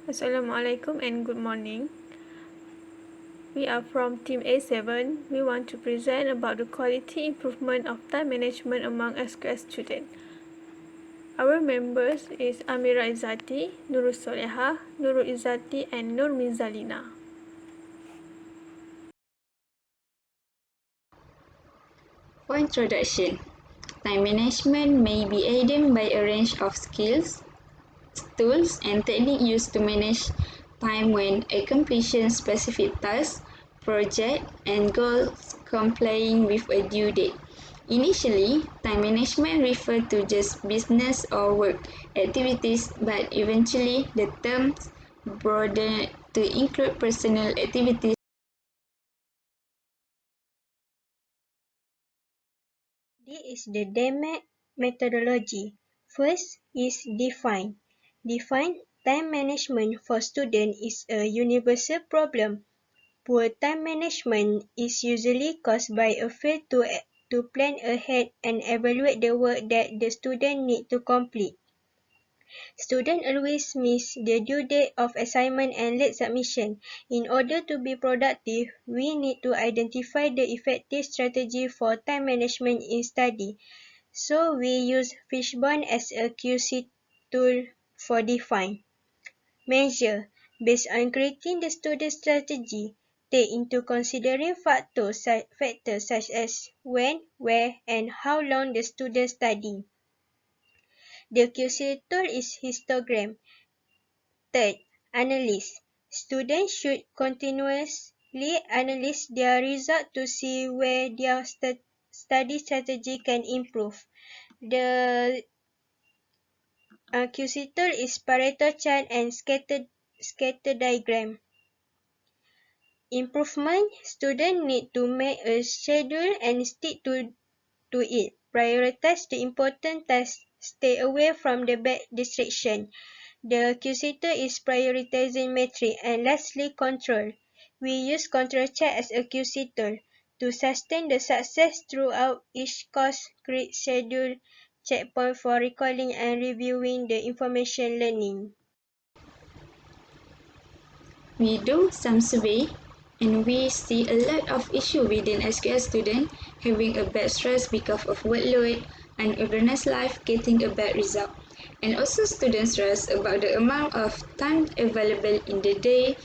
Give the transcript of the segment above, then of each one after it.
Assalamualaikum and good morning. We are from Team A7. We want to present about the quality improvement of time management among SQS students. Our members is Amira Izzati, Nurul Soleha, Nurul Izzati and Nur Mizalina. For introduction, time management may be aided by a range of skills, tools, and techniques used to manage time when accomplishing specific tasks, projects, and goals complying with a due date. Initially, time management referred to just business or work activities, but eventually the term broadened to include personal activities. This is the DMAC methodology. First is define. Define time management for students is a universal problem. Poor time management is usually caused by a fail to plan ahead and evaluate the work that the student need to complete. Students always miss the due date of assignment and late submission. In order to be productive, we need to identify the effective strategy for time management in study. So we use Fishbone as a QC tool for define. Measure. Based on creating the student strategy, take into consideration factors such as when, where, and how long the student study. The QC tool is histogram. Third, analyze. Students should continuously analyze their results to see where their study strategy can improve. The QC tool is Pareto chart and scatter diagram. Improvement. Students need to make a schedule and stick to it. Prioritize the important tasks. Stay away from the bad distraction. The QC tool is prioritizing metric. And lastly, control. We use control chart as a QC tool. To sustain the success throughout each course, create schedule checkpoint for recalling and reviewing the information learning. We do some survey and we see a lot of issue within SQS student having a bad stress because of workload, unorganized life, getting a bad result. And also student stress about the amount of time available in the day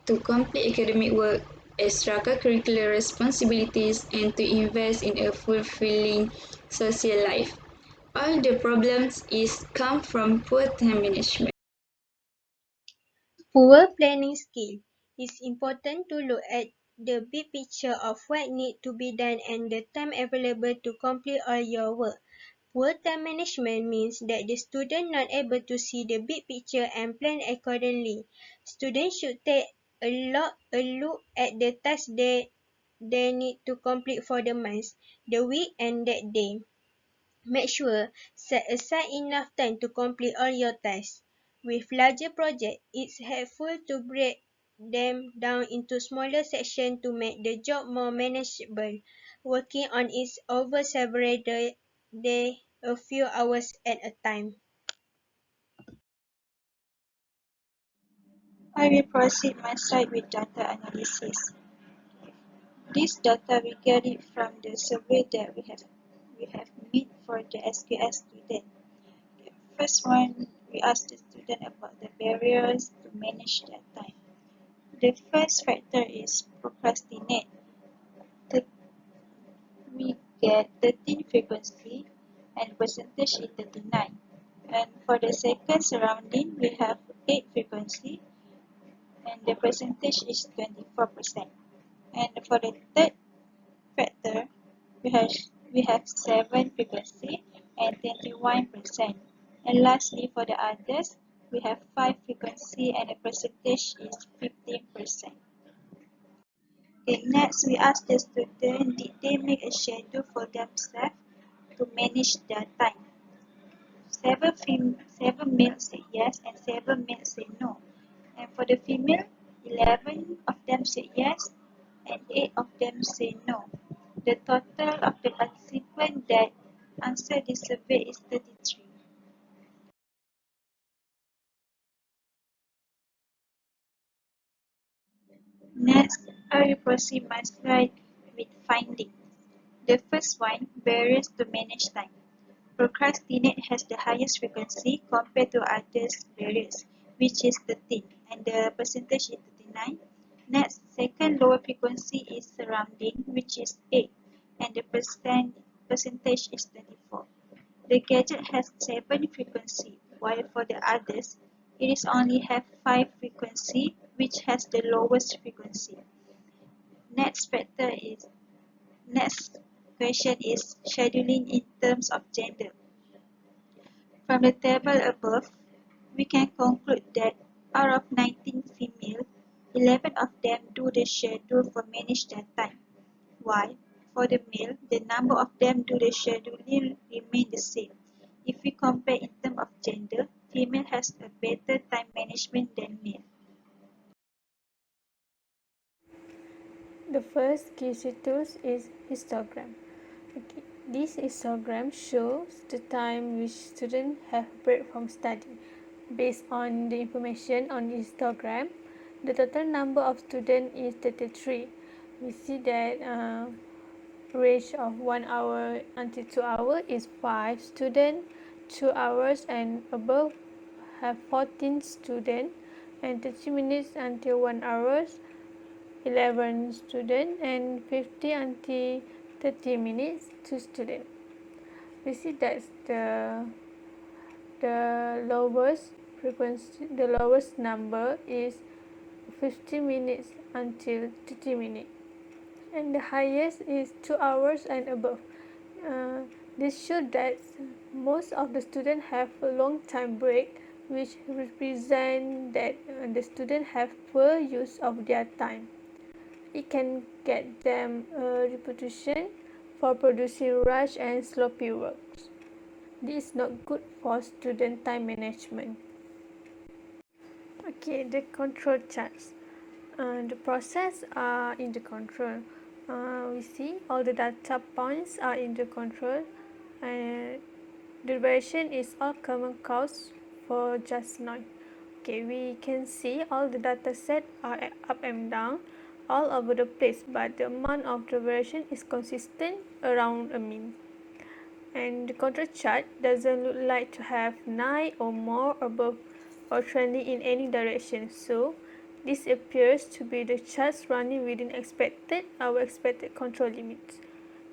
to complete academic work, extracurricular responsibilities, and to invest in a fulfilling social life. All the problems is come from poor time management. Poor planning skill. It's important to look at the big picture of what needs to be done and the time available to complete all your work. Poor time management means that the student not able to see the big picture and plan accordingly. Students should take a look at the tasks they need to complete for the month, the week, and that day. Make sure set aside enough time to complete all your tasks. With larger projects, it's helpful to break them down into smaller sections to make the job more manageable. Working on it over several days, a few hours at a time. I will proceed my slide with data analysis. This data we get it from the survey that we have made for the SQS student. The first one, we asked the student about the barriers to manage their time. The first factor is procrastinate. We get 13 frequency and percentage is 39. And for the second surrounding, we have 8 frequency and the percentage is 24%. And for the third factor, we have 7 frequency and 21%. And lastly, for the others, we have 5 frequency and the percentage is 15%. Okay, next we ask the student, did they make a schedule for themselves to manage their time? 7 males say yes and 7 males say no. And for the female, 11 of them say yes and 8 of them say no. The total of the participants that answered this survey is 33. Next, I will proceed my slide with findings. The first one, barriers to manage time. Procrastinate has the highest frequency compared to others barriers, which is 13, and the percentage is 39. Next, second lower frequency is surrounding, which is 8, and the percentage is 24. The gadget has 7 frequency, while for the others, it is only have 5 frequency, which has the lowest frequency. Next factor is Next question is scheduling in terms of gender. From the table above, we can conclude that out of 19 female, 11 of them do the schedule for manage their time, while for the male, the number of them do the scheduling remain the same. If we compare in terms of gender, female has a better time management than male. The first key tools is histogram. Okay. This histogram shows the time which students have break from study. Based on the information on the histogram, the total number of students is 33. We see that range of 1 hour until 2 hours is 5 students, 2 hours and above have 14 students, and 30 minutes until 1 hour 11 students, and 50 until 30 minutes 2 students. We see that the lowest number is 50 minutes until 30 minutes, and the highest is 2 hours and above. This shows that most of the students have a long time break, which represent that the students have poor use of their time. It can get them a reputation for producing rush and sloppy works. This is not good for student time management. Okay, the control charts. The process are in the control. We see all the data points are in the control, and the duration is all common cause for just now. Okay, we can see all the data set are up and down all over the place, but the amount of the variation is consistent around a mean. And the control chart doesn't look like to have 9 or more above or trending in any direction, so this appears to be the charts running within our expected control limits.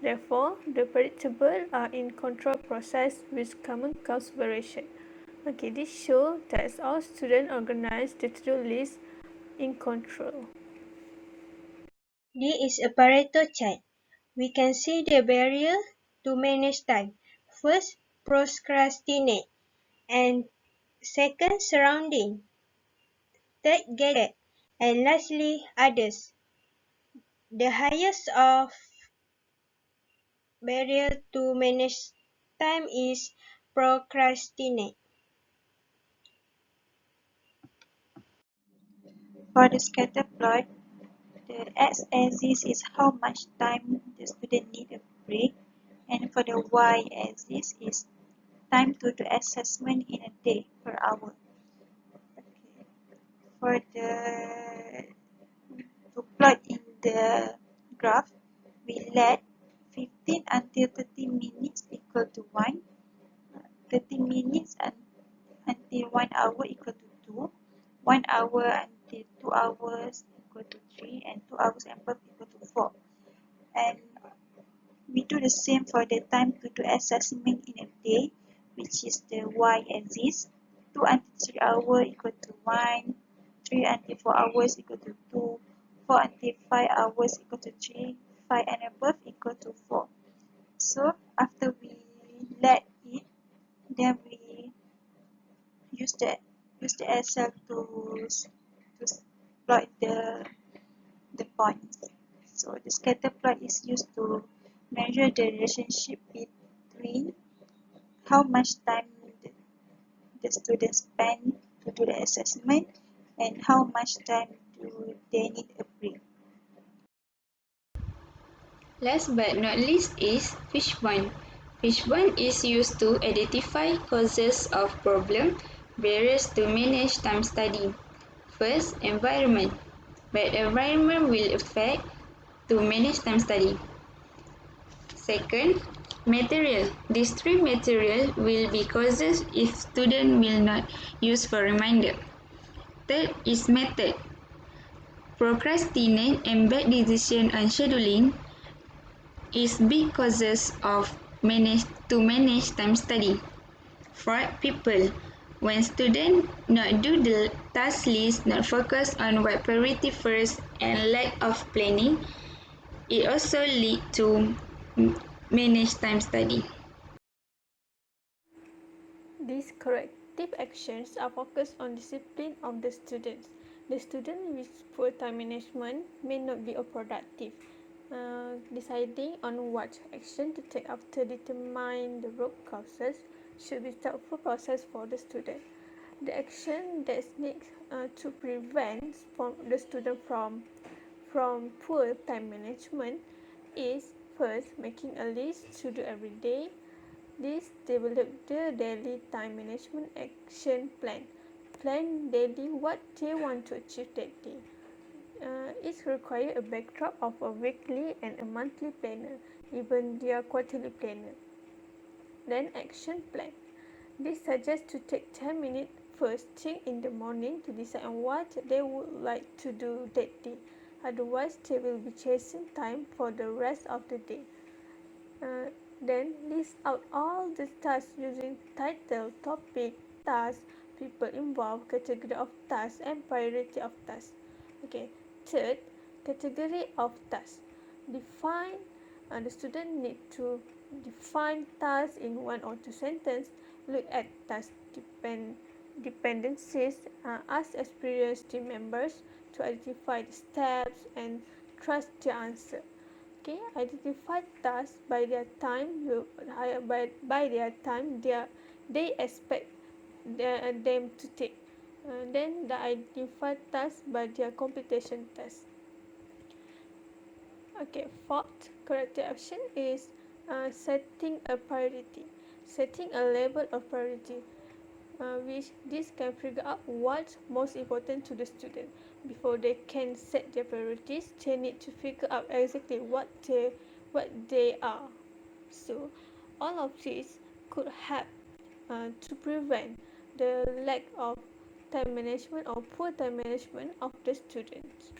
Therefore, the predictable are in control process with common cause variation. Okay, this shows that all students organize the to-do list in control. This is a Pareto chart. We can see the barrier to manage time. First, procrastinate, and second, surrounding, third, gadget, and lastly, others. The highest of barrier to manage time is procrastinate. For the scatter plot, the x-axis is how much time the student need a break, and for the y-axis is time to do assessment in a day per hour. Okay. For the to plot in the graph, we let 15 until 30 minutes equal to 1, 30 minutes until 1 hour equal to 2, 1 hour until 2 hours equal to 3, and 2 hours and above equal to 4. And we do the same for the time to do assessment in a day, which is the y-axis. 2 until 3 hours equal to 1, 3 until 4 hours equal to 2, 4 until 5 hours equal to 3, 5 and above equal to 4. So after we let it, then we use the Excel to plot the points. So the scatter plot is used to measure the relationship between how much time the students spend to do the assessment and how much time do they need a break. Last but not least is Fishbone. Fishbone is used to identify causes of problem, barriers to manage time study. First, environment. but environment will affect to manage time study. Second, material. These three material will be causes if student will not use for reminder. Third is method. Procrastinate and bad decision on scheduling is big causes of manage time study. Fourth, people. When students not do the task list, not focus on what priority first, and lack of planning, it also lead to manage time study. These corrective actions are focused on discipline of the students. The student with poor time management may not be productive. Deciding on what action to take after determine the root causes should be a thoughtful process for the student. The action that needs to prevent the student from poor time management is first making a list to do every day. This develop the daily time management action plan. Plan daily what they want to achieve that day. It requires a backdrop of a weekly and a monthly planner, even their quarterly planner. Then action plan. This suggests to take 10 minutes first thing in the morning to decide on what they would like to do that day. Otherwise, they will be chasing time for the rest of the day. Then list out all the tasks using title, topic, task, people involved, category of tasks, and priority of tasks. Okay. Third, category of tasks. Define. The student need to define tasks in one or two sentences. Look at task dependencies. Ask experienced team members to identify the steps and trust the answer. Okay, identify tasks by their time they expect them to take. Then the identify tasks by their computation test. Okay, fourth corrective action is setting a priority. Setting a level of priority, which this can figure out what's most important to the student. Before they can set their priorities, they need to figure out exactly what they are. So, all of this could help to prevent the lack of time management or poor time management of the students.